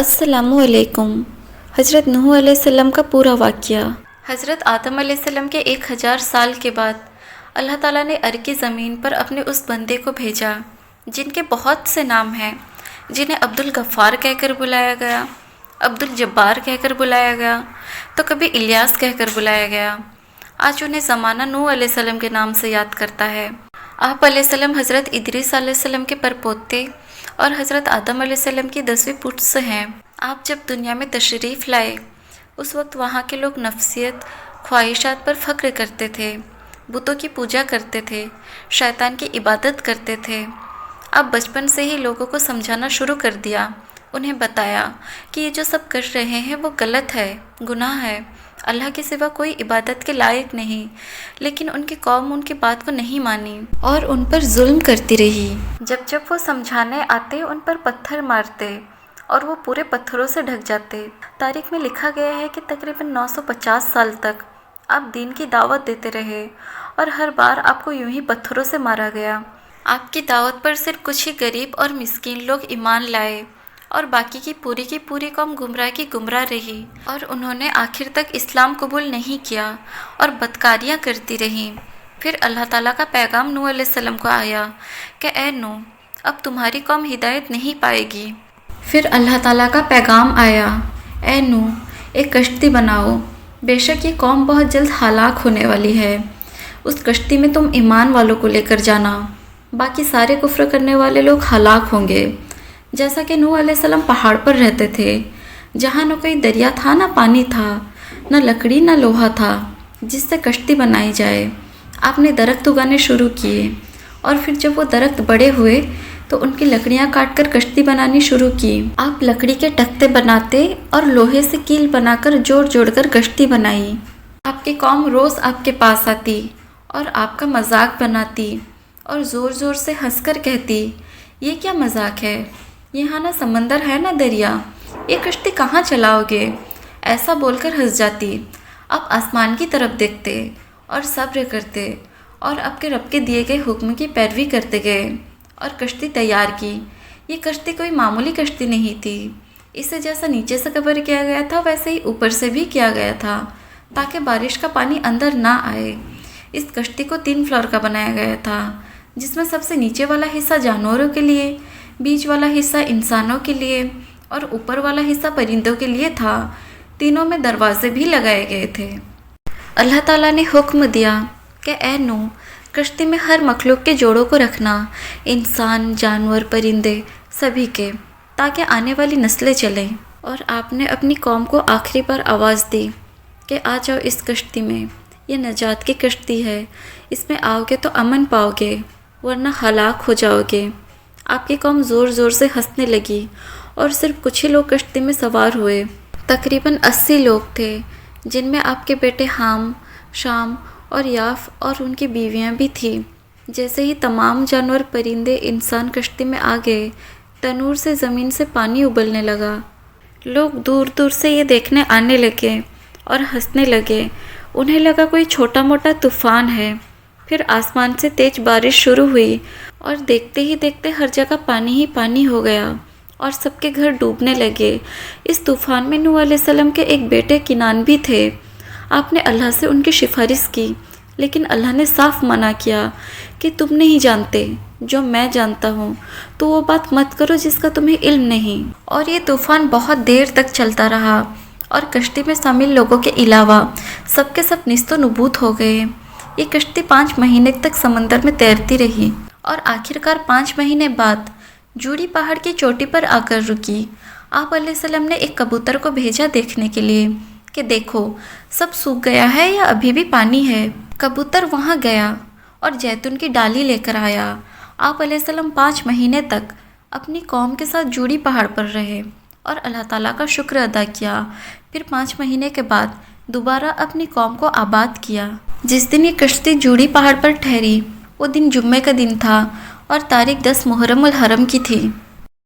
السلام علیکم۔ حضرت نوح علیہ السلام کا پورا واقعہ۔ حضرت آدم علیہ السلام کے 1000 سال کے بعد اللہ تعالیٰ نے ارضی زمین پر اپنے اس بندے کو بھیجا جن کے بہت سے نام ہیں، جنہیں عبد الغفار کہہ کر بلایا گیا، عبد الجبار کہہ کر بلایا گیا، تو کبھی الیاس کہہ کر بلایا گیا۔ آج انہیں زمانہ نوح علیہ السلام کے نام سے یاد کرتا ہے۔ آپ علیہ السلام حضرت ادریس علیہ السلام کے پرپوتے اور حضرت آدم علیہ السلام کی 10ویں پشت سے ہیں۔ آپ جب دنیا میں تشریف لائے اس وقت وہاں کے لوگ نفسیت، خواہشات پر فخر کرتے تھے، بتوں کی پوجا کرتے تھے، شیطان کی عبادت کرتے تھے۔ آپ بچپن سے ہی لوگوں کو سمجھانا شروع کر دیا، انہیں بتایا کہ یہ جو سب کر رہے ہیں وہ غلط ہے، گناہ ہے، اللہ کے سوا کوئی عبادت کے لائق نہیں۔ لیکن ان کی قوم ان کی بات کو نہیں مانی اور ان پر ظلم کرتی رہی۔ جب وہ سمجھانے آتے ان پر پتھر مارتے اور وہ پورے پتھروں سے ڈھک جاتے۔ تاریخ میں لکھا گیا ہے کہ تقریباً 950 سال تک آپ دین کی دعوت دیتے رہے اور ہر بار آپ کو یوں ہی پتھروں سے مارا گیا۔ آپ کی دعوت پر صرف کچھ ہی غریب اور مسکین لوگ ایمان لائے اور باقی کی پوری قوم گمراہ رہی، اور انہوں نے آخر تک اسلام قبول نہیں کیا اور بدکاریاں کرتی رہیں۔ پھر اللہ تعالیٰ کا پیغام نوح علیہ السلام کو آیا کہ اے نوح، اب تمہاری قوم ہدایت نہیں پائے گی۔ پھر اللہ تعالیٰ کا پیغام آیا، اے نوح، ایک کشتی بناؤ، بے شک یہ قوم بہت جلد ہلاک ہونے والی ہے۔ اس کشتی میں تم ایمان والوں کو لے کر جانا، باقی سارے کفر کرنے والے لوگ ہلاک ہوں گے۔ جیسا کہ نوح علیہ السلام پہاڑ پر رہتے تھے، جہاں نہ کوئی دریا تھا، نہ پانی تھا، نہ لکڑی، نہ لوہا تھا جس سے کشتی بنائی جائے۔ آپ نے درخت اگانے شروع کیے، اور پھر جب وہ درخت بڑے ہوئے تو ان کی لکڑیاں کاٹ کر کشتی بنانی شروع کی۔ آپ لکڑی کے تختے بناتے اور لوہے سے کیل بنا کر جوڑ کر کشتی بنائی۔ آپ کی قوم روز آپ کے پاس آتی اور آپ کا مذاق بناتی اور زور سے ہنس کر کہتی، یہ کیا مذاق ہے، یہاں نہ سمندر ہے نہ دریا، یہ کشتی کہاں چلاؤ گے؟ ایسا بول کر ہنس جاتی۔ آپ آسمان کی طرف دیکھتے اور صبر کرتے اور آپ کے رب کے دیے گئے حکم کی پیروی کرتے گئے اور کشتی تیار کی۔ یہ کشتی کوئی معمولی کشتی نہیں تھی، اسے جیسا نیچے سے کور کیا گیا تھا ویسے ہی اوپر سے بھی کیا گیا تھا تاکہ بارش کا پانی اندر نہ آئے۔ اس کشتی کو 3 فلور کا بنایا گیا تھا، جس میں سب سے نیچے والا حصہ جانوروں کے لیے، بیچ والا حصہ انسانوں کے لیے اور اوپر والا حصہ پرندوں کے لیے تھا۔ تینوں میں دروازے بھی لگائے گئے تھے۔ اللہ تعالیٰ نے حکم دیا کہ اے نوح، کشتی میں ہر مخلوق کے جوڑوں کو رکھنا، انسان، جانور، پرندے، سبھی کے، تاکہ آنے والی نسلیں چلیں۔ اور آپ نے اپنی قوم کو آخری بار آواز دی کہ آ جاؤ اس کشتی میں، یہ نجات کی کشتی ہے، اس میں آؤ گے تو امن پاؤ گے ورنہ ہلاک ہو جاؤ گے۔ آپ کی قوم زور سے ہنسنے لگی اور صرف کچھ ہی لوگ کشتی میں سوار ہوئے۔ تقریباً 80 لوگ تھے، جن میں آپ کے بیٹے حام، شام اور یاف اور ان کی بیویاں بھی تھیں۔ جیسے ہی تمام جانور، پرندے، انسان کشتی میں آ گئے، تنور سے زمین سے پانی ابلنے لگا۔ لوگ دور سے یہ دیکھنے آنے لگے اور ہنسنے لگے، انہیں لگا کوئی چھوٹا موٹا طوفان ہے۔ پھر آسمان سے تیز بارش شروع ہوئی اور دیکھتے ہی دیکھتے ہر جگہ پانی ہی پانی ہو گیا اور سب کے گھر ڈوبنے لگے۔ اس طوفان میں نوح علیہ السلام کے ایک بیٹے کنعان بھی تھے۔ آپ نے اللہ سے ان کی سفارش کی، لیکن اللہ نے صاف منع کیا کہ تم نہیں جانتے جو میں جانتا ہوں، تو وہ بات مت کرو جس کا تمہیں علم نہیں۔ اور یہ طوفان بہت دیر تک چلتا رہا اور کشتی میں شامل لوگوں کے علاوہ سب کے سب نیست و نابود ہو گئے۔ یہ کشتی 5 مہینے تک سمندر میں تیرتی رہی اور آخرکار 5 مہینے بعد جوڑی پہاڑ کی چوٹی پر آ کر رکی۔ آپ علیہ السلام نے ایک کبوتر کو بھیجا دیکھنے کے لیے کہ دیکھو سب سوکھ گیا ہے یا ابھی بھی پانی ہے۔ کبوتر وہاں گیا اور زیتون کی ڈالی لے کر آیا۔ آپ علیہ السلام 5 مہینے تک اپنی قوم کے ساتھ جوڑی پہاڑ پر رہے اور اللہ تعالیٰ کا شکر ادا کیا۔ پھر 5 مہینے کے بعد دوبارہ اپنی قوم کو آباد کیا۔ جس دن یہ کشتی جوڑی پہاڑ پر ٹھہری وہ دن جمعے کا دن تھا اور تاریخ 10 محرم الحرم کی تھی۔